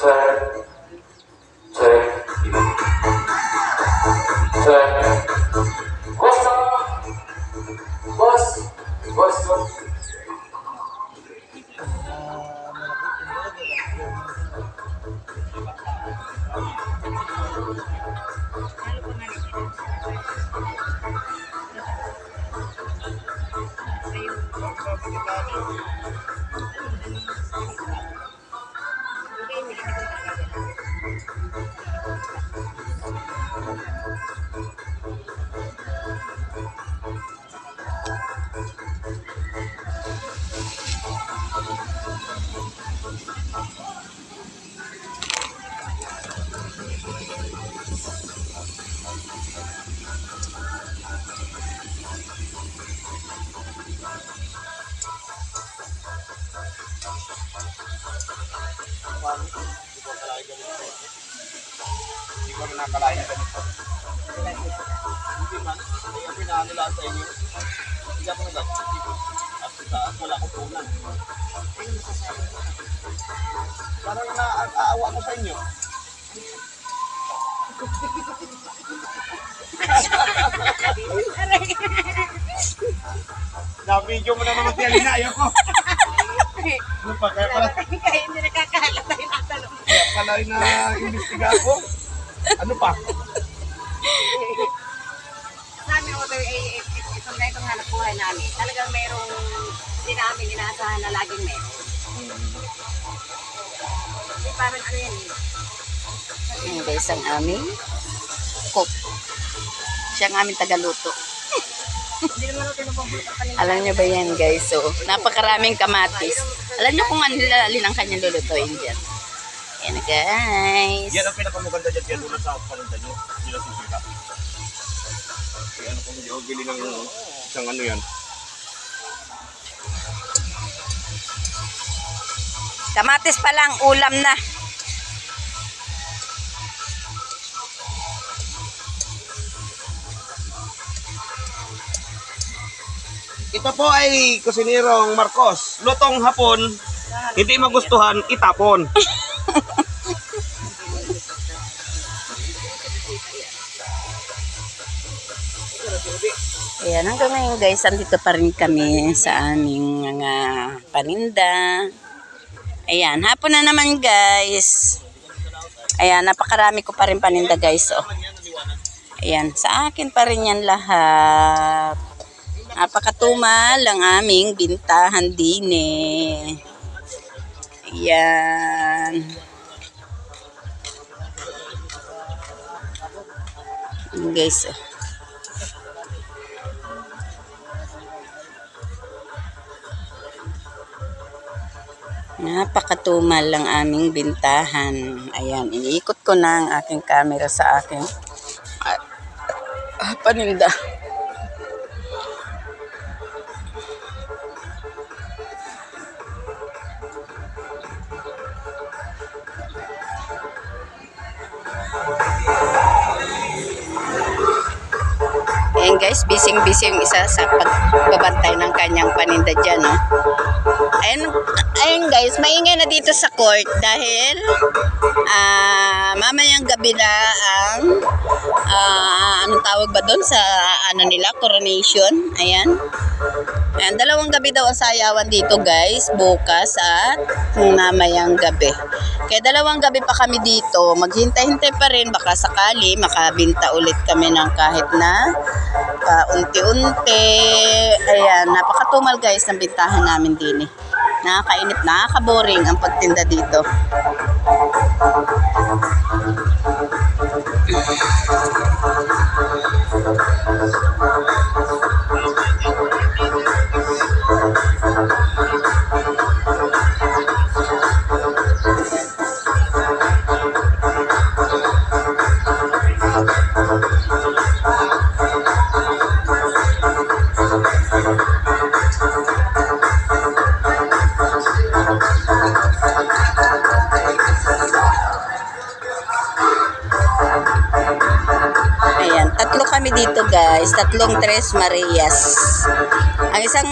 check, check, check. Boss na! Boss! Boss, boss. Hindi ko nakalain na ganito. Hindi man, ay ang pinanilaan sa inyo. Hindi ako nag-active. At sa taas, wala akong punan. Parang naaawa ko sa inyo. Na-video mo na naman si Alina, ayaw ko. Ano pa, kaya pala Hindi nakakahalat tayo ng tanong. kaya pala na-imbestiga ako. Ano pa? Sabi ko, itong hanap buhay namin, talagang mayroong hindi namin inaasahan na laging meron. Hindi parang ano yan eh. Ayan guys, ang aming cook. Siya ang aming tagaluto. Hindi naman ako tinupabulot pa nila. Alam niyo ba yan guys? So, napakaraming kamatis. Alam niyo kung ano nilalin ang kanyang lulutuin dyan. Ayan na guys. Yan ang pinakamaganda dyan kaya doon sa paninda nyo. Hindi na sisira. Kaya ano kung hindi ako bili ng isang ano yan. Kamatis pa lang, ulam na. Ito po ay kusinirong Marcos. Lutong hapon, hindi magustuhan, itapon. Ayan, hanggang ngayon guys, andito pa rin kami sa aming mga paninda. Ayan, hapon na naman guys. Ayan, napakarami ko pa rin paninda guys. Oh. Ayan, sa akin pa rin yan lahat. Napakatumal ang aming bintahan din eh. Ayan. Ayan guys. Oh. Napakatumal ang aming bintahan. Ayan, iniikot ko na ang aking camera sa aking paninda. Ayan guys, busy-busy yung isa sa pagbabantay ng kanyang paninda dyan, no? Ayan guys, maingay na dito sa court dahil mamayang gabi na ang anong tawag ba doon sa ano nila, coronation. Ayan. Ayan, 2 gabi daw ang sayawan dito guys, bukas at mamayang gabi. Kaya 2 gabi pa kami dito, maghintay-hintay pa rin, baka sakali makabinta ulit kami ng kahit na unti-unti. Ayan, napakatumal guys ng bintahan namin din eh. Nakakainip, nakaka-boring ang pagtinda dito. Ayan, 3 kami dito guys, 3 Tres Marias. Ang isang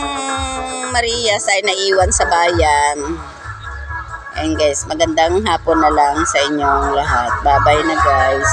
Marias ay naiwan sa bayan. Ayun guys, magandang hapon na lang sa inyong lahat. Bye-bye na guys.